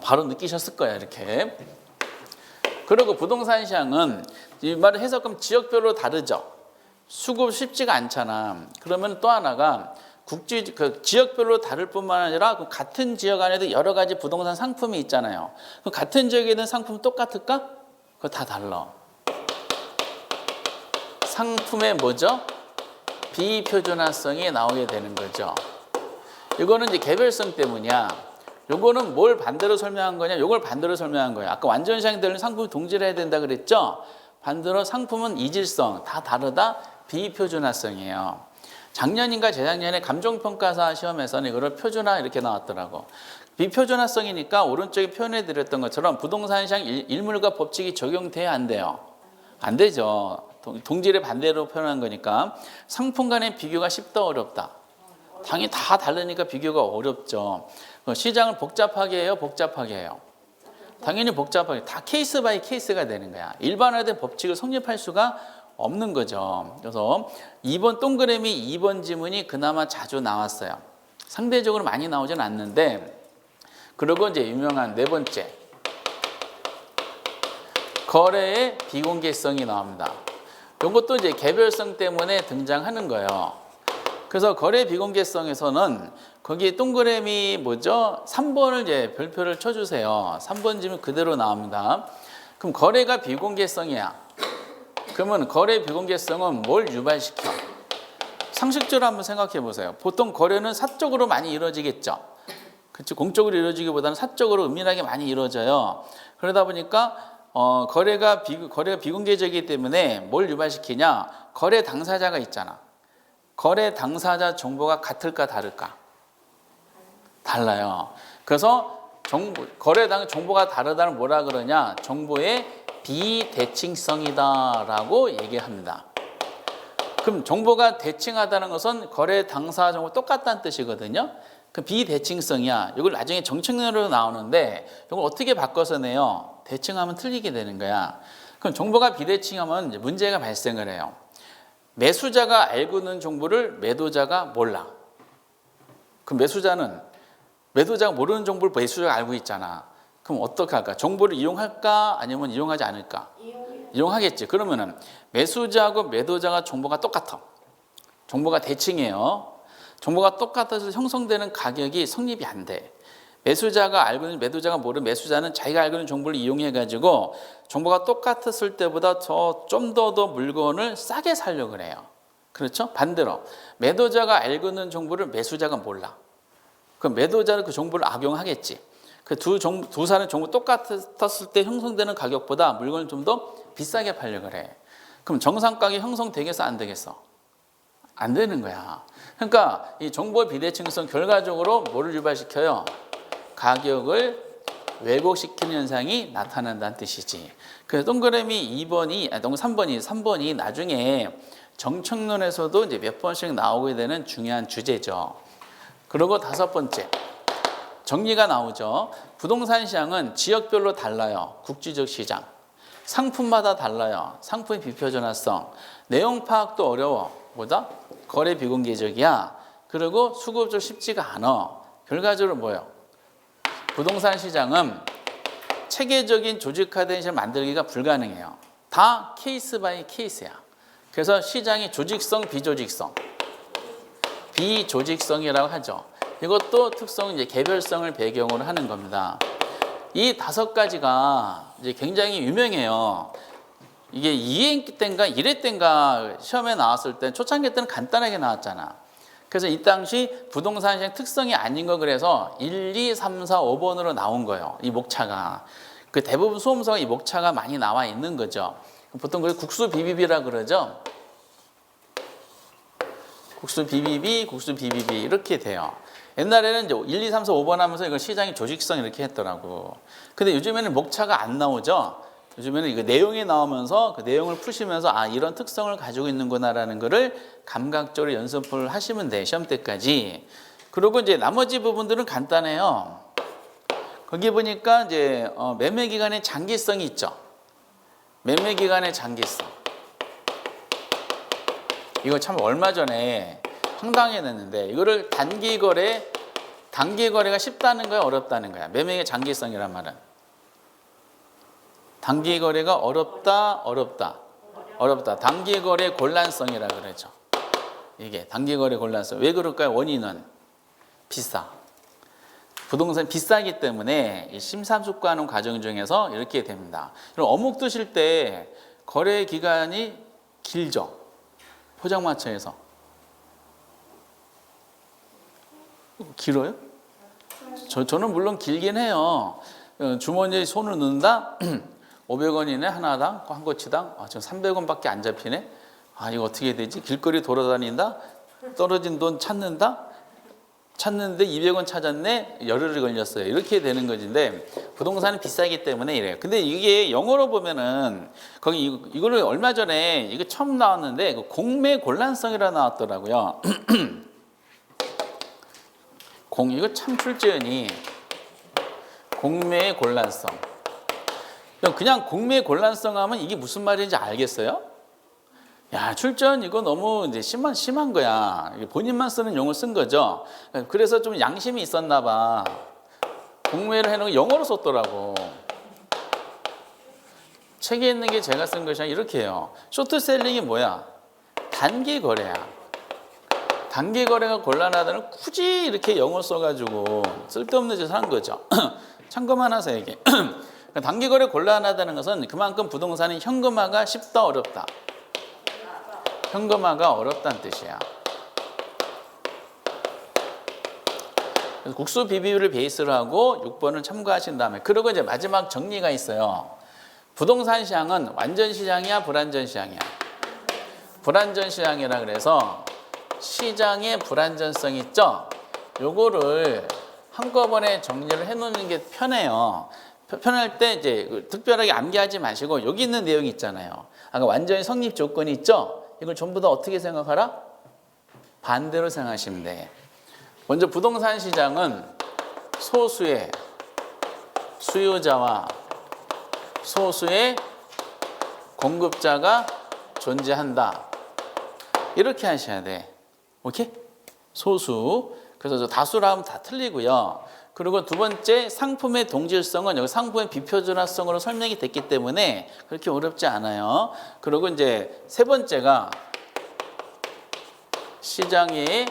바로 느끼셨을 거야, 이렇게. 그리고 부동산 시장은 이 말을 해석하면 지역별로 다르죠. 수급 쉽지가 않잖아. 그러면 또 하나가 지역별로 다를 뿐만 아니라 그 같은 지역 안에도 여러 가지 부동산 상품이 있잖아요. 그 같은 지역에 있는 상품 똑같을까? 그거 다 달라. 상품의 뭐죠? 비표준화성이 나오게 되는 거죠. 이거는 이제 개별성 때문이야. 요거는 뭘 반대로 설명한 거냐? 요걸 반대로 설명한 거야. 아까 완전 시장이 되는 상품이 동질을 해야 된다 그랬죠? 반대로 상품은 이질성, 다 다르다? 비표준화성이에요. 작년인가 재작년에 감정평가사 시험에서는 이거를 표준화 이렇게 나왔더라고. 비표준화성이니까 오른쪽에 표현해 드렸던 것처럼 부동산 시장 일물과 법칙이 적용돼야 안 돼요? 안 되죠. 동질의 반대로 표현한 거니까. 상품 간의 비교가 쉽다 어렵다? 당연히 다 다르니까 비교가 어렵죠. 시장을 복잡하게 해요? 복잡하게 해요? 당연히 복잡하게. 다 케이스 바이 케이스가 되는 거야. 일반화된 법칙을 성립할 수가 없는 거죠. 그래서 2번 동그라미 2번 지문이 그나마 자주 나왔어요. 상대적으로 많이 나오진 않는데. 그리고 이제 유명한 네 번째. 거래의 비공개성이 나옵니다. 이것도 이제 개별성 때문에 등장하는 거예요. 그래서 거래 비공개성에서는 거기 동그라미 뭐죠? 3번을 이제 별표를 쳐주세요. 3번 지문 그대로 나옵니다. 그럼 거래가 비공개성이야. 그러면 거래 비공개성은 뭘 유발시켜? 상식적으로 한번 생각해 보세요. 보통 거래는 사적으로 많이 이루어지겠죠. 그렇죠? 공적으로 이루어지기보다는 사적으로 은밀하게 많이 이루어져요. 그러다 보니까 거래가 비공개적이기 때문에 뭘 유발시키냐? 거래 당사자가 있잖아. 거래 당사자 정보가 같을까 다를까? 달라요. 그래서 거래 정보가 다르다는 뭐라 그러냐? 정보의 비대칭성이다라고 얘기합니다. 그럼 정보가 대칭하다는 것은 거래 당사자 정보 똑같다는 뜻이거든요. 그 비대칭성이야. 이걸 나중에 정책론으로 나오는데 이걸 어떻게 바꿔서 내요? 대칭하면 틀리게 되는 거야. 그럼 정보가 비대칭하면 문제가 발생을 해요. 매수자가 알고 있는 정보를 매도자가 몰라. 그럼 매도자가 모르는 정보를 매수자가 알고 있잖아. 그럼 어떻게 할까? 정보를 이용할까? 아니면 이용하지 않을까? 이용하겠지. 그러면은 매수자하고 매도자가 정보가 똑같아. 정보가 대칭이에요. 정보가 똑같아서 형성되는 가격이 성립이 안 돼. 매수자가 알고 있는 매도자가 모르는 매수자는 자기가 알고 있는 정보를 이용해 가지고 정보가 똑같았을 때보다 좀 더 물건을 싸게 사려고 해요. 그렇죠? 반대로 매도자가 알고 있는 정보를 매수자가 몰라. 그럼 매도자는 그 정보를 악용하겠지. 그 두 사람의 정보 똑같았을 때 형성되는 가격보다 물건을 좀 더 비싸게 팔려고 그래. 그럼 정상 가격이 형성되겠어, 안 되겠어? 안 되는 거야. 그러니까 이 정보 비대칭성 결과적으로 뭐를 유발시켜요? 가격을 왜곡시키는 현상이 나타난다는 뜻이지. 그래서 동그라미 3번이 나중에 정책론에서도 이제 몇 번씩 나오게 되는 중요한 주제죠. 그리고 5번째, 정리가 나오죠. 부동산 시장은 지역별로 달라요. 국지적 시장. 상품마다 달라요. 상품의 비표준화성. 내용 파악도 어려워. 뭐다? 거래 비공개적이야. 그리고 수급적 쉽지가 않아. 결과적으로 뭐예요? 부동산 시장은 체계적인 조직화된 시장 만들기가 불가능해요. 다 케이스 바이 케이스야. 그래서 시장이 조직성, 비조직성이라고 하죠. 이것도 특성 이제 개별성을 배경으로 하는 겁니다. 이 5가지가 이제 굉장히 유명해요. 이게 2학기 때인가 1회 때인가 시험에 나왔을 때 초창기 때는 간단하게 나왔잖아. 그래서 이 당시 부동산 시장 특성이 아닌 거 그래서 1, 2, 3, 4, 5번으로 나온 거예요. 이 목차가. 그 대부분 수험서가 이 목차가 많이 나와 있는 거죠. 보통 그걸 국수 비비비라 그러죠. 국수 비비비 이렇게 돼요. 옛날에는 이제 1, 2, 3, 4, 5번 하면서 이거 시장의 조직성 이렇게 했더라고. 근데 요즘에는 목차가 안 나오죠. 요즘에는 이거 내용이 나오면서 그 내용을 푸시면서 아, 이런 특성을 가지고 있는구나라는 거를 감각적으로 연습을 하시면 돼. 시험 때까지. 그리고 이제 나머지 부분들은 간단해요. 거기 보니까 이제 매매 기간의 장기성이 있죠. 매매 기간의 장기성. 이거 참 얼마 전에 황당해냈는데 이거를 단기 거래가 쉽다는 거야, 어렵다는 거야? 매매의 장기성이란 말은. 단기 거래가 어렵다. 단기 거래 곤란성이라 그러죠. 이게 단기 거래 곤란성. 왜 그럴까요? 원인은 비싸. 부동산 비싸기 때문에 심사숙고하는 과정 중에서 이렇게 됩니다. 그럼 어묵 드실 때 거래 기간이 길죠. 포장마차에서. 길어요? 저는 물론 길긴 해요. 주머니에 손을 넣는다? 500원이네 하나당, 한 꼬치당. 지금 300원밖에 안 잡히네. 이거 어떻게 되지? 길거리 돌아다닌다? 떨어진 돈 찾는데 200원 찾았네? 열흘이 걸렸어요. 이렇게 되는 것인데 부동산은 비싸기 때문에 이래요. 근데 이게 영어로 보면은 거기 이거를 얼마 전에 이거 처음 나왔는데 공매 곤란성이라 나왔더라고요. 이거 참 출제연이 공매의 곤란성. 그냥 공매의 곤란성 하면 이게 무슨 말인지 알겠어요? 야, 출전 이거 너무 이제 심한 거야. 본인만 쓰는 용어를 쓴 거죠. 그래서 좀 양심이 있었나 봐. 공매를 해놓은 영어로 썼더라고. 책에 있는 게 제가 쓴 것이 아니라 이렇게 해요. 쇼트셀링이 뭐야? 단기 거래야. 단기 거래가 곤란하다는 굳이 이렇게 영어를 써가지고 쓸데없는 짓을 한 거죠. 참고만 하세요, 이게. 단기 거래 곤란하다는 것은 그만큼 부동산이 현금화가 쉽다, 어렵다. 현금화가 어렵다는 뜻이야. 그래서 국수 비비를 베이스로 하고 6번을 참고하신 다음에 그리고 이제 마지막 정리가 있어요. 부동산 시장은 완전 시장이야, 불완전 시장이야? 불완전 시장이라 그래서 시장의 불완전성 있죠? 요거를 한꺼번에 정리를 해놓는 게 편해요. 편할 때 이제 특별하게 암기하지 마시고 여기 있는 내용이 있잖아요. 아까 완전히 성립 조건이 있죠? 이걸 전부 다 어떻게 생각하라? 반대로 생각하시면 돼. 먼저 부동산 시장은 소수의 수요자와 소수의 공급자가 존재한다. 이렇게 하셔야 돼. 오케이? 소수. 그래서 저 다수라 하면 다 틀리고요. 그리고 두 번째 상품의 동질성은 여기 상품의 비표준화성으로 설명이 됐기 때문에 그렇게 어렵지 않아요. 그리고 이제 세 번째가 시장이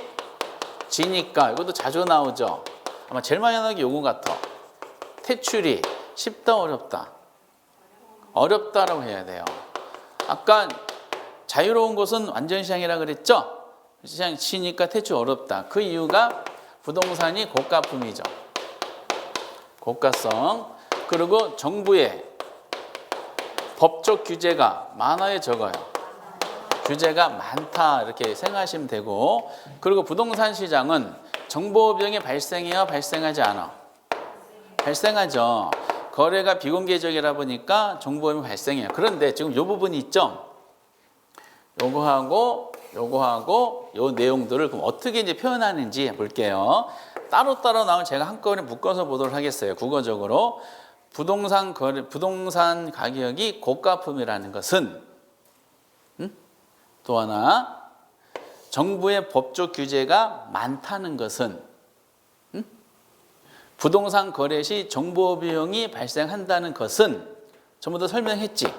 지니까 이것도 자주 나오죠. 아마 제일 많이 나오는 게 요거 같아. 퇴출이 쉽다 어렵다. 어렵다라고 해야 돼요. 아까 자유로운 곳은 완전 시장이라 그랬죠. 시장 지니까 퇴출 어렵다. 그 이유가 부동산이 고가품이죠. 고가성. 그리고 정부의 법적 규제가 많아요, 적어요? 규제가 많다 이렇게 생각하시면 되고, 그리고 부동산 시장은 정보비용이 발생해야 발생하지 않아? 발생하죠. 거래가 비공개적이라 보니까 정보비용이 발생해요. 그런데 지금 이 부분이 있죠. 요거하고 요 내용들을 그럼 어떻게 이제 표현하는지 볼게요. 따로따로 나온 제가 한꺼번에 묶어서 보도록 하겠어요. 국어적으로. 부동산 가격이 고가품이라는 것은 또 하나 정부의 법적 규제가 많다는 것은 부동산 거래 시 정보 비용이 발생한다는 것은 전부 다 설명했지.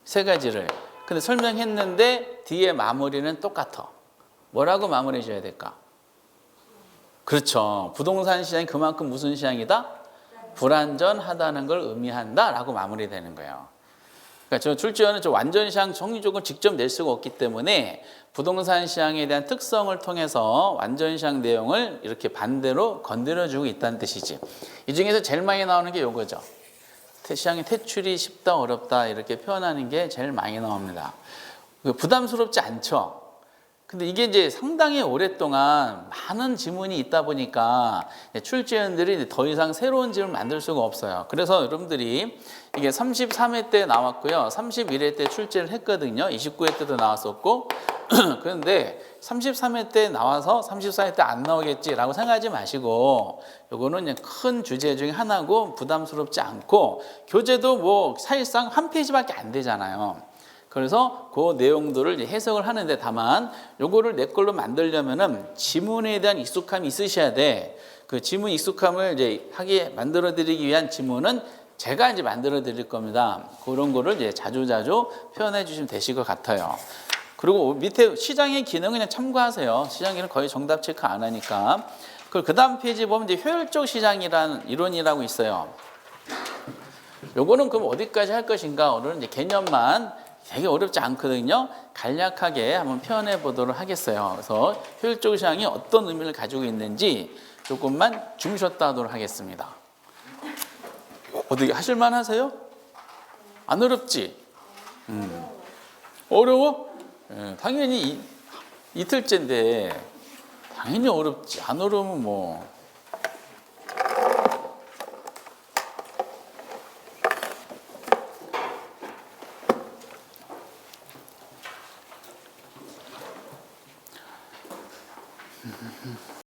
세 가지를. 근데 설명했는데 뒤에 마무리는 똑같아. 뭐라고 마무리해 줘야 될까? 그렇죠. 부동산 시장이 그만큼 무슨 시장이다? 불안전하다는 걸 의미한다라고 마무리되는 거예요. 그러니까 저 출제원은 저 완전 시장 정리조건 직접 낼 수가 없기 때문에 부동산 시장에 대한 특성을 통해서 완전 시장 내용을 이렇게 반대로 건드려주고 있다는 뜻이지. 이 중에서 제일 많이 나오는 게 이거죠. 시장의 퇴출이 쉽다 어렵다 이렇게 표현하는 게 제일 많이 나옵니다. 부담스럽지 않죠. 근데 이게 이제 상당히 오랫동안 많은 지문이 있다 보니까 출제원들이 더 이상 새로운 지문을 만들 수가 없어요. 그래서 여러분들이 이게 33회 때 나왔고요. 31회 때 출제를 했거든요. 29회 때도 나왔었고. 그런데 33회 때 나와서 34회 때 안 나오겠지라고 생각하지 마시고 요거는 큰 주제 중에 하나고 부담스럽지 않고 교재도 뭐 사실상 한 페이지밖에 안 되잖아요. 그래서 그 내용들을 해석을 하는데 다만 요거를 내 걸로 만들려면은 지문에 대한 익숙함이 있으셔야 돼. 그 지문 익숙함을 이제 만들어 드리기 위한 지문은 제가 이제 만들어 드릴 겁니다. 그런 거를 이제 자주자주 표현해 주시면 되실 것 같아요. 그리고 밑에 시장의 기능은 그냥 참고하세요. 시장 기능 거의 정답 체크 안 하니까. 그 다음 페이지 보면 이제 효율적 시장이라는 이론이라고 있어요. 요거는 그럼 어디까지 할 것인가? 오늘은 이제 개념만 되게 어렵지 않거든요. 간략하게 한번 표현해 보도록 하겠어요. 그래서 효율적 시장이 어떤 의미를 가지고 있는지 조금만 줌 쉬었다 하도록 하겠습니다. 어떻게 하실만 하세요? 안 어렵지? 어려워? 당연히 이틀째인데 당연히 어렵지. 안 어려우면 뭐.